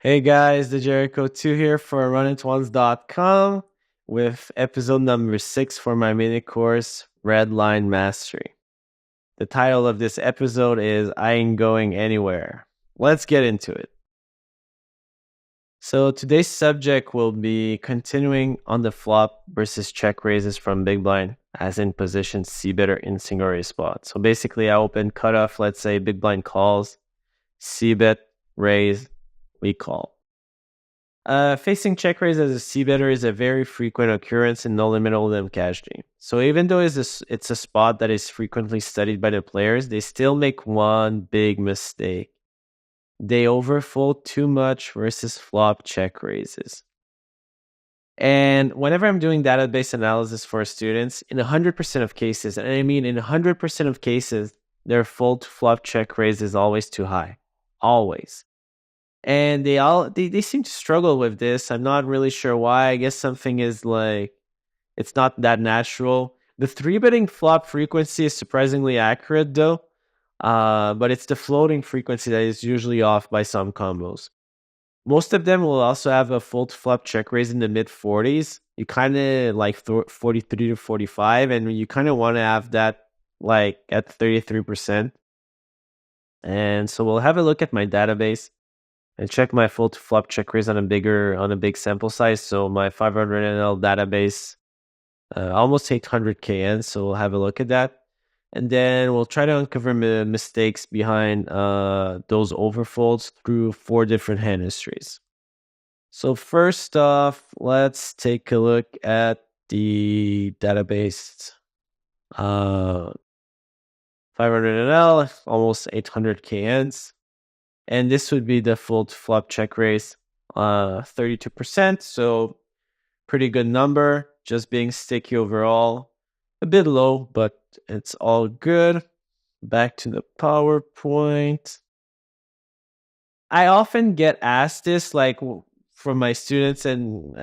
Hey guys, the Jericho 2 here for runintones.com with episode number 6 for my mini course, Red Line Mastery. The title of this episode is I Ain't Going Anywhere. Let's get into it. So today's subject will be continuing on the flop versus check raises from big blind, as in position C better in single raise spot. So basically I open cutoff, let's say big blind calls, C bet, raise, we call. Facing check raise as a C-better is a very frequent occurrence in no-limit hold'em cash game. So even though it's a spot that is frequently studied by the players, they still make one big mistake. They overfold too much versus flop check raises. And whenever I'm doing database analysis for students, in 100% of cases, and I mean in 100% of cases, their fold to flop check raise is always too high. Always. And they seem to struggle with this. I'm not really sure why. I guess something is like, it's not that natural. The 3-betting flop frequency is surprisingly accurate though. But it's the floating frequency that is usually off by some combos. Most of them will also have a fold to flop check raise in the mid 40s. You kind of like 43 to 45, and you kind of want to have that like at 33%. And so we'll have a look at my database and check my fold to flop check raise on a big sample size. So my 500 NL database, almost 800 KN. So we'll have a look at that. And then we'll try to uncover mistakes behind those overfolds through 4 different hand histories. So first off, let's take a look at the database. 500 NL, almost 800 KNs. And this would be the fold to flop check raise, 32%. So pretty good number, just being sticky overall. A bit low, but it's all good. Back to the PowerPoint. I often get asked this, like from my students and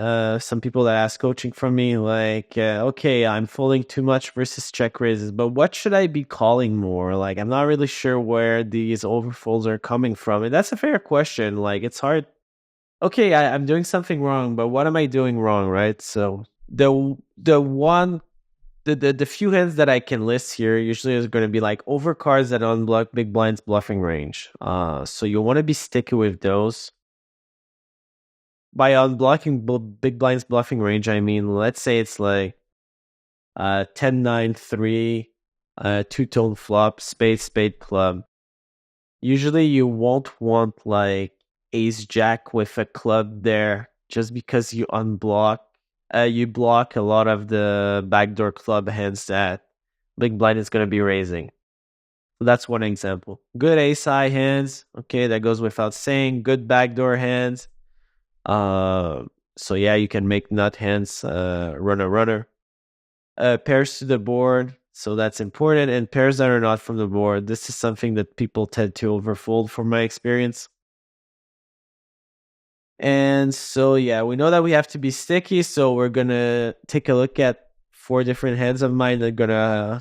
some people that ask coaching from me, like, okay, I'm folding too much versus check raises, but what should I be calling more? Like, I'm not really sure where these overfolds are coming from. And that's a fair question. Like, it's hard. Okay, I'm doing something wrong, but what am I doing wrong, right? So the few hands that I can list here usually is going to be like overcards that unblock big blind's bluffing range. So you want to be sticky with those. By unblocking big blind's bluffing range, I mean, let's say it's like 10-9-3, two-tone flop, spade club. Usually you won't want like ace jack with a club there just because you block a lot of the backdoor club hands that big blind is going to be raising. So that's one example. Good ace high hands. Okay, that goes without saying. Good backdoor hands. So yeah, you can make nut hands, runner. Pairs to the board. So that's important. And pairs that are not from the board. This is something that people tend to overfold from my experience. And so, yeah, we know that we have to be sticky. So we're going to take a look at 4 different hands of mine that are going to,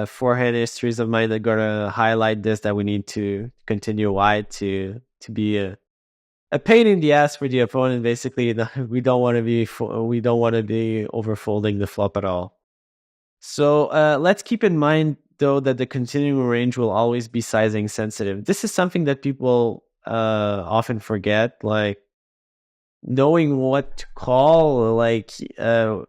4 hand histories of mine that are going to highlight this, that we need to continue wide to be a pain in the ass for the opponent. Basically, we don't want to be overfolding the flop at all. So let's keep in mind though that the continuing range will always be sizing sensitive. This is something that people often forget, like knowing what to call. Like you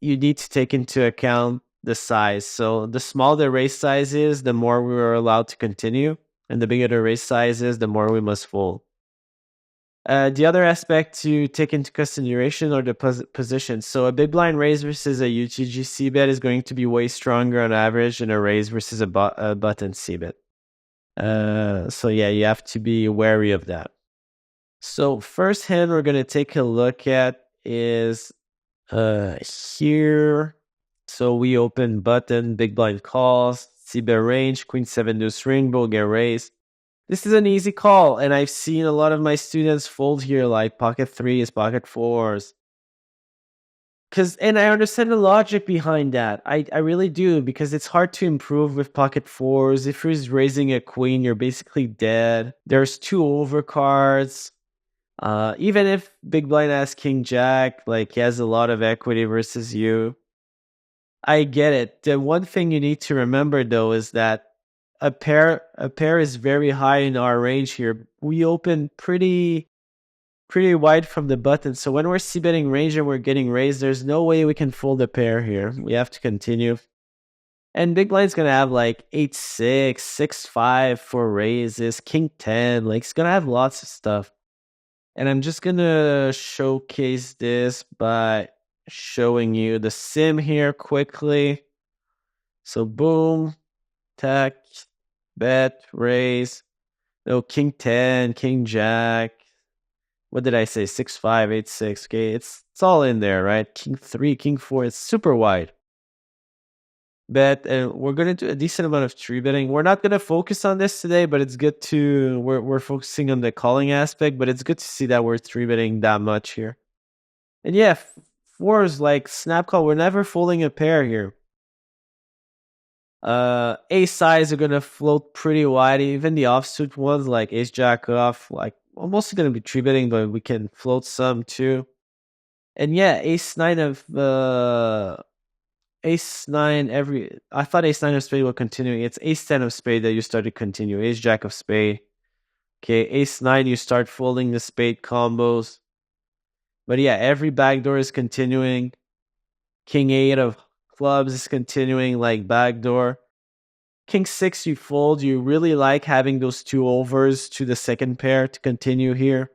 need to take into account the size. So the smaller the raise size is, the more we are allowed to continue, and the bigger the raise size is, the more we must fold. The other aspect to take into consideration are the positions. So a big blind raise versus a UTG C bet is going to be way stronger on average than a raise versus a button C bet. So yeah, you have to be wary of that. So first hand we're going to take a look at is here. So we open button, big blind calls, C bet range, queen 7 deuce rainbow, get raised. This is an easy call, and I've seen a lot of my students fold here, like pocket 3s, pocket 4s. And I understand the logic behind that. I really do, because it's hard to improve with pocket 4s. If you're raising a queen, you're basically dead. There's 2 overcards. Even if big blind has king jack, like he has a lot of equity versus you. I get it. The one thing you need to remember though is that a pair is very high in our range here. We open pretty wide from the button. So when we're c-betting range and we're getting raised, there's no way we can fold a pair here. We have to continue. And big blind's gonna have like 8-6, 6-5 for raises, king 10. Like it's gonna have lots of stuff. And I'm just gonna showcase this by showing you the sim here quickly. So boom, tech, bet, raise. No, king 10, king jack. What did I say? 6-5, 8-6. Okay, it's all in there, right? King 3, king 4. It's super wide. Bet, and we're gonna do a decent amount of tree betting. We're not gonna focus on this today, but it's good to we're focusing on the calling aspect. But it's good to see that we're three betting that much here. And yeah, fours like snap call. We're never folding a pair here. Ace sides are gonna float pretty wide. Even the offsuit ones like ace jack off, like almost gonna be three betting, but we can float some too. And yeah, ace nine of ace nine every. I thought ace nine of spade will continue. It's ace 10 of spade that you start to continue. Ace jack of spade. Okay, ace nine you start folding the spade combos. But yeah, every backdoor is continuing. King 8 of clubs is continuing like backdoor. King 6 you fold. You really like having those two overs to the second pair to continue here.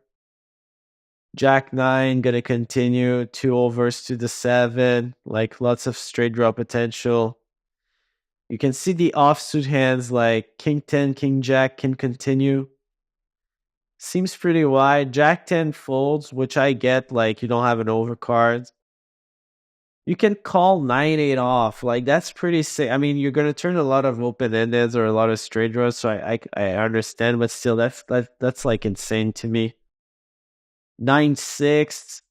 Jack 9 gonna continue. Two overs to the 7. Like lots of straight draw potential. You can see the offsuit hands like King 10, King Jack can continue. Seems pretty wide. Jack 10 folds, which I get, like you don't have an overcard. You can call 9-8 off. Like that's pretty sick. I mean, you're gonna turn a lot of open-endeds or a lot of straight draws, so I understand, but still that's like insane to me. 9-6,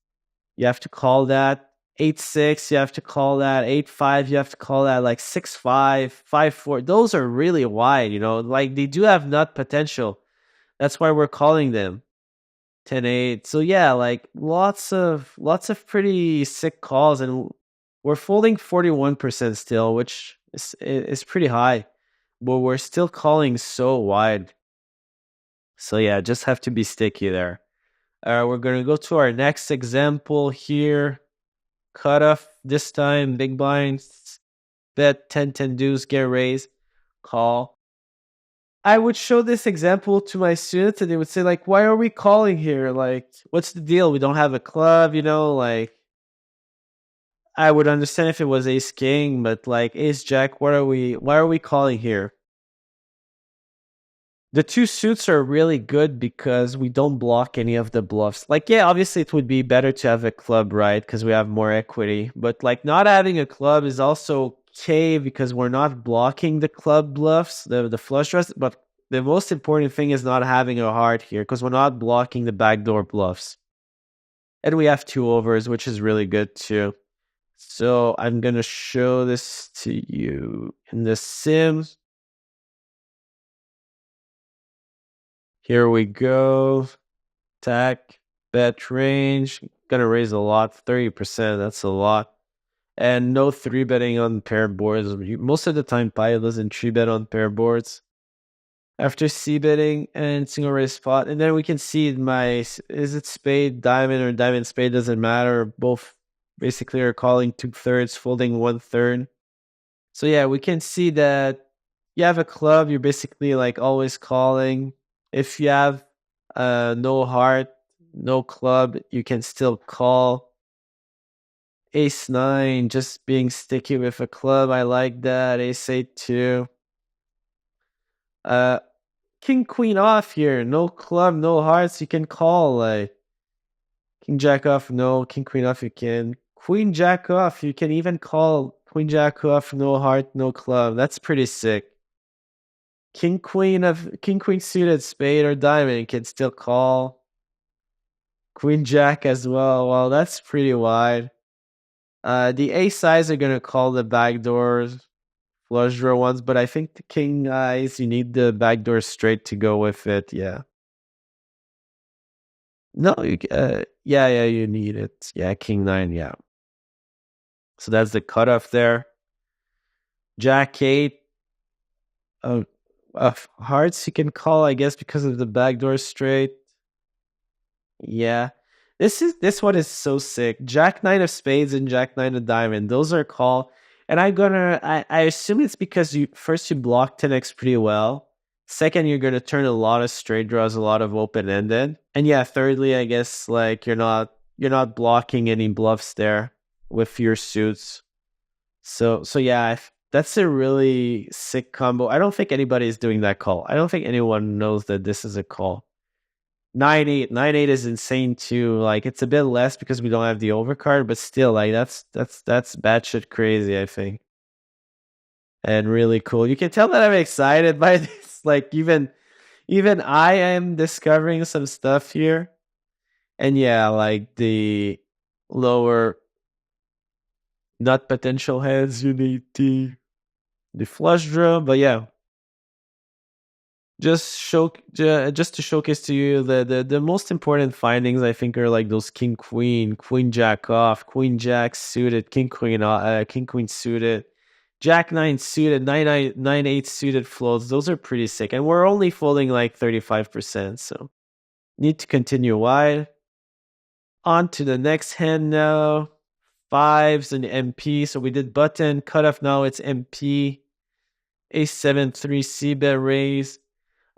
you have to call that. 8-6, you have to call that. 8-5, you have to call that. Like 6-5, 5-4. Those are really wide, like they do have nut potential. That's why we're calling them 10-8. So yeah, like lots of pretty sick calls, and we're folding 41% still, which is pretty high, but we're still calling so wide. So yeah, just have to be sticky there. We're gonna go to our next example here. Cutoff this time, big blinds, bet 10-10 deuce, get raised, call. I would show this example to my students and they would say like, why are we calling here? Like, what's the deal? We don't have a club, like I would understand if it was ace king, but like ace jack, why are we calling here? The two suits are really good because we don't block any of the bluffs. Like, yeah, obviously it would be better to have a club, right? Because we have more equity. But like not having a club is also okay because we're not blocking the club bluffs, the flush draws. But the most important thing is not having a heart here because we're not blocking the backdoor bluffs. And we have two overs, which is really good too. So I'm going to show this to you in the sim. Here we go. Attack, bet range. Gonna raise a lot, 30%. That's a lot. And no 3-betting on paired boards. Most of the time, Pi doesn't 3-bet on paired boards. After c-betting and single raise spot. And then we can see is it spade, diamond, or diamond spade? Doesn't matter. Both basically are calling 2/3, folding 1/3. So yeah, we can see that you have a club, you're basically like always calling. If you have no heart, no club, you can still call. Ace 9, just being sticky with a club. I like that. Ace 8 too. King queen off here. No club, no hearts. You can call like king jack off. No king queen off. You can queen jack off. You can even call queen jack off. No heart, no club. That's pretty sick. King queen suited spade or diamond can still call. Queen jack as well. Well, that's pretty wide. The ace sides are gonna call the backdoors, flush draw ones, but I think the king eyes you need the backdoor straight to go with it. Yeah. No, yeah, you need it. Yeah, king nine, yeah. So that's the cutoff there. Jack eight, uh, hearts you can call, I guess, because of the backdoor straight. Yeah. This one is so sick. Jack nine of spades and Jack nine of diamond. Those are call. And I assume it's because you block 10x pretty well. Second, you're gonna turn a lot of straight draws, a lot of open ended. And yeah, thirdly, I guess like you're not blocking any bluffs there with your suits. So yeah, that's a really sick combo. I don't think anybody's doing that call. I don't think anyone knows that this is a call. 9-8 is insane too. Like it's a bit less because we don't have the overcard, but still, like that's batshit crazy, I think. And really cool. You can tell that I'm excited by this. Like even I am discovering some stuff here. And yeah, like the lower nut potential hands, you need the flush draw. But yeah, just to showcase to you the most important findings, I think, are like those king queen, queen jack off, queen jack suited, king queen suited, jack nine suited, nine eight suited floats. Those are pretty sick, and we're only folding like 35%, so need to continue wide. On to the next hand now. Fives and MP. So we did button cutoff. Now it's MP. A7 3 C bet raise.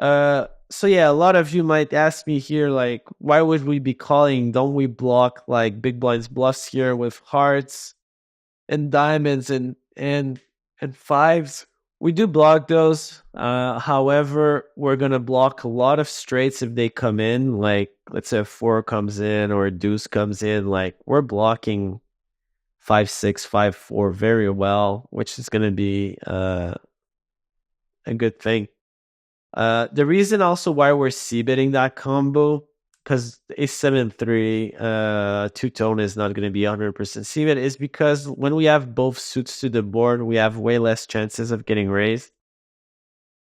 So yeah, a lot of you might ask me here, like, why would we be calling? Don't we block like big blinds bluffs here with hearts and diamonds and fives? We do block those. However, we're gonna block a lot of straights if they come in. Like, let's say a four comes in or a deuce comes in. Like, we're blocking 5-6, 5-4 very well, which is gonna be a good thing. The reason also why we're c-betting that combo, because a7-3 two-tone is not going to be 100% c-bet, is because when we have both suits to the board, we have way less chances of getting raised.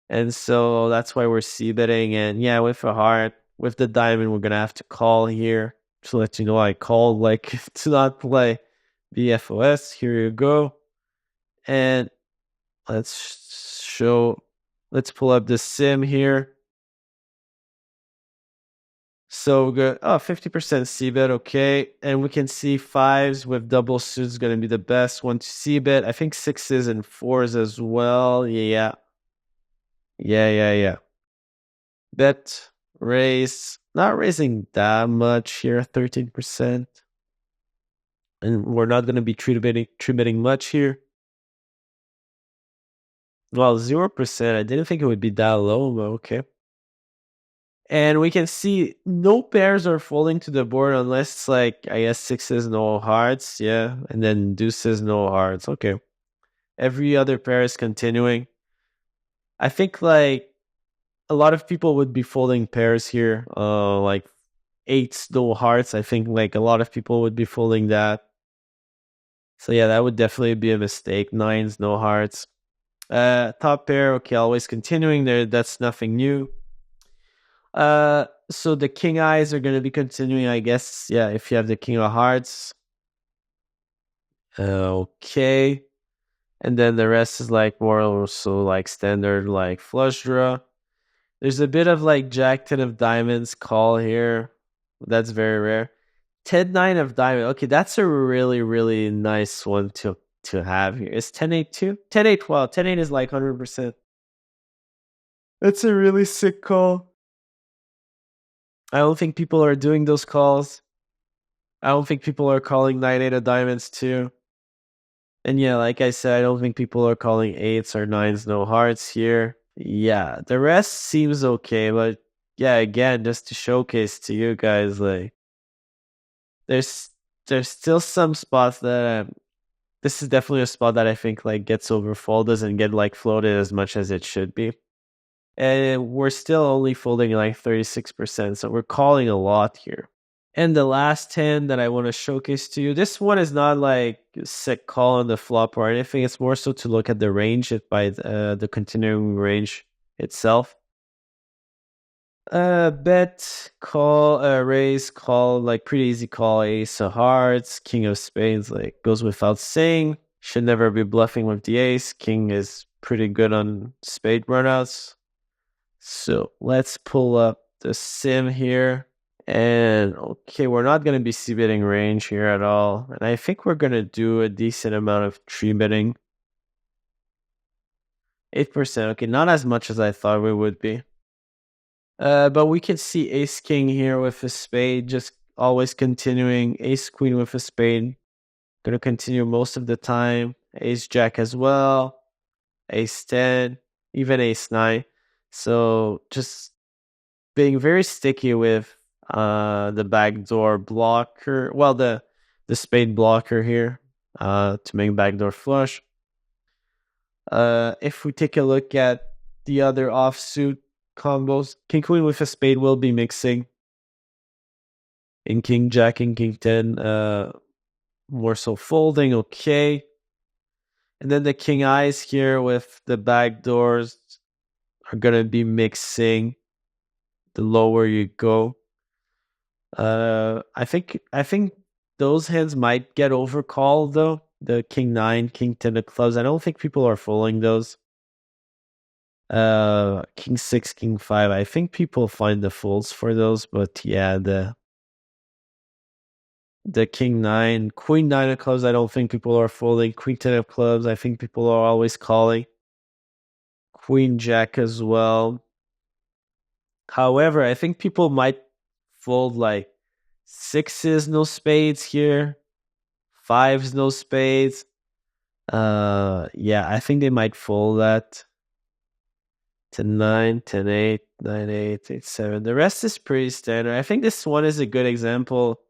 And so that's why we're c-betting. And yeah, with a heart, with the diamond, we're going to have to call here. To let you know, I called like to not play BFOS. Here you go. And let's pull up the sim here. So we're good. Oh, 50% c-bet, okay. And we can see fives with double suits going to be the best one to c-bet. I think sixes and fours as well. Yeah. Bet, raise. Not raising that much here, 13%. And we're not going to be true betting much here. Well, 0%. I didn't think it would be that low, but okay. And we can see no pairs are falling to the board unless it's like, I guess, sixes, no hearts. Yeah. And then deuces, no hearts. Okay. Every other pair is continuing. I think like a lot of people would be folding pairs here. Like eights, no hearts. I think like a lot of people would be folding that. So yeah, that would definitely be a mistake. Nines, no hearts. Top pair, okay, always continuing there. That's nothing new. So the king eyes are going to be continuing, I guess. Yeah, if you have the king of hearts. Okay. And then the rest is like more or so like standard like flush draw. There's a bit of like jack 10 of diamonds call here. That's very rare. 10-9 of diamond. Okay, that's a really, really nice one to have here. Is 10-8 too? 10-8, well, 10-8 is like 100%. That's a really sick call. I don't think people are doing those calls. I don't think people are calling 9-8 of diamonds too. And yeah, like I said, I don't think people are calling eights or nines, no hearts here. Yeah, the rest seems okay, but yeah, again, just to showcase to you guys, like there's still some spots that this is definitely a spot that I think like gets overfold, doesn't get like floated as much as it should be. And we're still only folding like 36%, so we're calling a lot here. And the last hand that I want to showcase to you, this one is not like a sick call on the flop or anything. It's more so to look at the range by the continuing range itself. Bet, call, raise, call, like pretty easy call. Ace of hearts, king of spades, like goes without saying. Should never be bluffing with the ace. King is pretty good on spade runouts. So let's pull up the sim here. And okay, we're not going to be c-betting range here at all. And I think we're going to do a decent amount of tree betting. 8%. Okay, not as much as I thought we would be. But we can see ace king here with a spade, just always continuing. Ace queen with a spade, gonna continue most of the time. Ace jack as well. Ace 10, even ace 9. So just being very sticky with the backdoor blocker. Well, the spade blocker here to make backdoor flush. If we take a look at the other offsuit combos, king queen with a spade will be mixing. In king jack and king 10, more so folding. Okay. And then the king eyes here with the back doors are gonna be mixing the lower you go. I think those hands might get overcalled though. The king 9, king 10 of clubs. I don't think people are folding those. King 6, king 5. I think people find the folds for those, but yeah, the king 9, queen 9 of clubs, I don't think people are folding. Queen 10 of clubs, I think people are always calling. Queen jack as well. However, I think people might fold like 6s, no spades here. 5s, no spades. Yeah, I think they might fold that. 10, 9, 10, 8, 9, 8, 8, 7. The rest is pretty standard. I think this one is a good example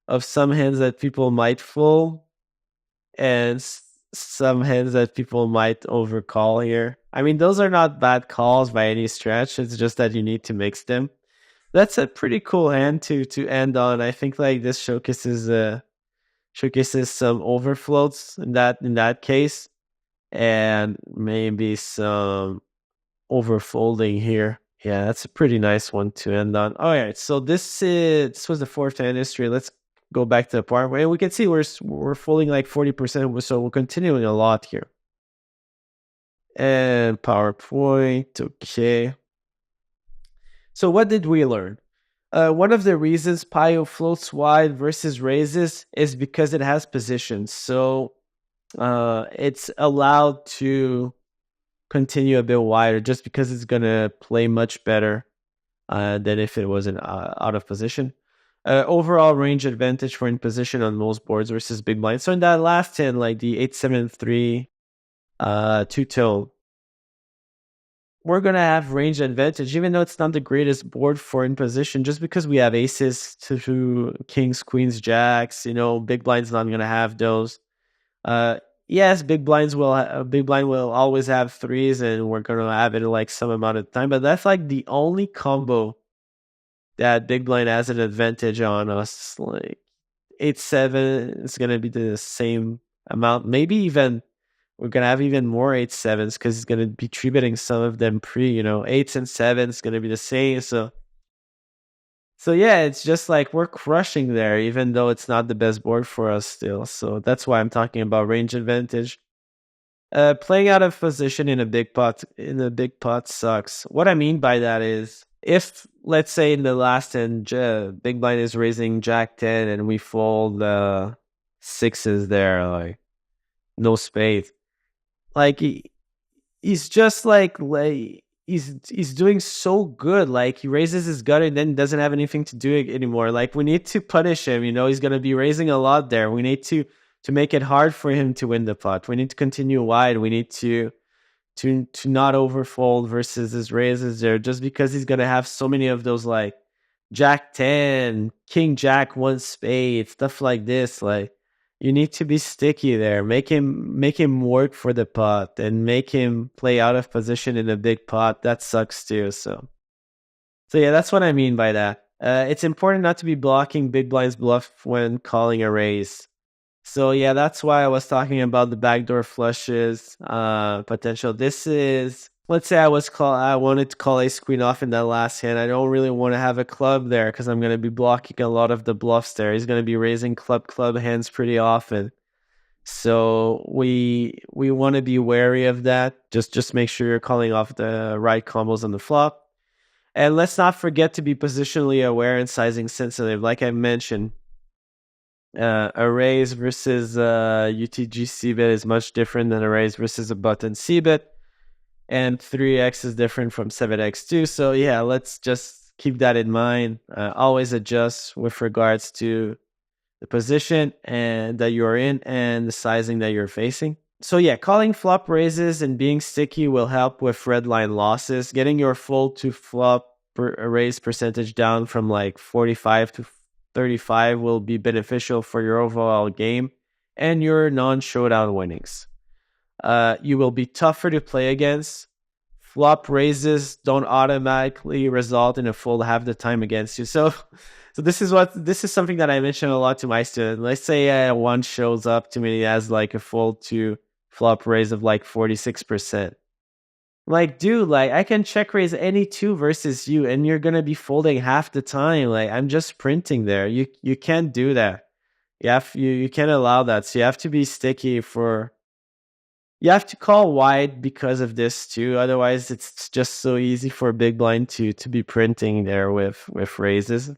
of some hands that people might fold and some hands that people might overcall here. I mean, those are not bad calls by any stretch. It's just that you need to mix them. That's a pretty cool hand to end on. I think like this showcases some overflows in that case, and maybe some overfolding here. Yeah, that's a pretty nice one to end on. All right, so this was the fourth hand history. Let's go back to the part where we can see we're folding like 40%, so we're continuing a lot here. And PowerPoint, okay. So what did we learn? One of the reasons Pio floats wide versus raises is because it has position. So it's allowed to continue a bit wider just because it's going to play much better than if it wasn't out of position. Overall range advantage for in position on most boards versus big blind. So in that last 10, like the 8-7-3 two-tone, we're going to have range advantage, even though it's not the greatest board for in position, just because we have aces to kings, queens, jacks. Big blind's not going to have those. Yes, big blind will always have threes, and we're going to have it in like some amount of time, but that's like the only combo that big blind has an advantage on us. Like 8-7 is going to be the same amount. Maybe even we're going to have even more 8-7s because it's going to be tree betting some of them pre, 8s and 7s going to be the same. So yeah, it's just like we're crushing there, even though it's not the best board for us still. So that's why I'm talking about range advantage. Playing out of position in a big pot sucks. What I mean by that is, if let's say in the last hand, big blind is raising jack 10 and we fold 6s there, like no spade. Like he's just like he's doing so good. Like he raises his gut and then doesn't have anything to do anymore. Like we need to punish him. He's gonna be raising a lot there. We need to make it hard for him to win the pot. We need to continue wide. We need to not overfold versus his raises there, just because he's gonna have so many of those like jack 10, king jack 1 spade, stuff like this. Like you need to be sticky there. Make him work for the pot and make him play out of position in a big pot. That sucks too. So yeah, that's what I mean by that. It's important not to be blocking big blind's bluff when calling a raise. So yeah, that's why I was talking about the backdoor flushes potential. This is let's say I wanted to call ace queen off in that last hand. I don't really want to have a club there because I'm going to be blocking a lot of the bluffs there. He's going to be raising club hands pretty often. So we want to be wary of that. Just make sure you're calling off the right combos on the flop. And let's not forget to be positionally aware and sizing sensitive. Like I mentioned, a raise versus UTG C-bet is much different than a raise versus a button C-bet. And 3x is different from 7x too. So yeah, let's just keep that in mind. Always adjust with regards to the position and that you're in and the sizing that you're facing. So yeah, calling flop raises and being sticky will help with red line losses. Getting your fold to flop raise percentage down from like 45 to 35 will be beneficial for your overall game and your non-showdown winnings. You will be tougher to play against. Flop raises don't automatically result in a fold half the time against you. So this is something that I mention a lot to my students. Let's say one shows up to me as like a fold to flop raise of like 46%. Like, dude, like I can check raise any two versus you, and you're gonna be folding half the time. Like I'm just printing there. You can't do that. You can't allow that. So you have to be sticky for. You have to call wide because of this too. Otherwise, it's just so easy for big blind to be printing there with raises.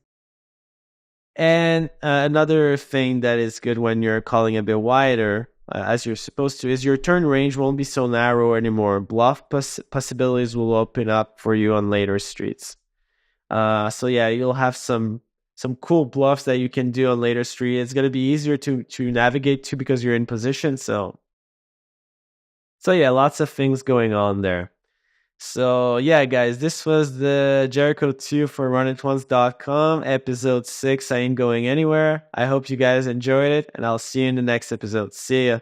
And another thing that is good when you're calling a bit wider, as you're supposed to, is your turn range won't be so narrow anymore. Bluff possibilities will open up for you on later streets. So yeah, you'll have some cool bluffs that you can do on later street. It's gonna be easier to navigate to because you're in position. So yeah, lots of things going on there. So yeah, guys, this was the Jericho 2 for runitones.com, episode 6. I ain't going anywhere. I hope you guys enjoyed it, and I'll see you in the next episode. See ya.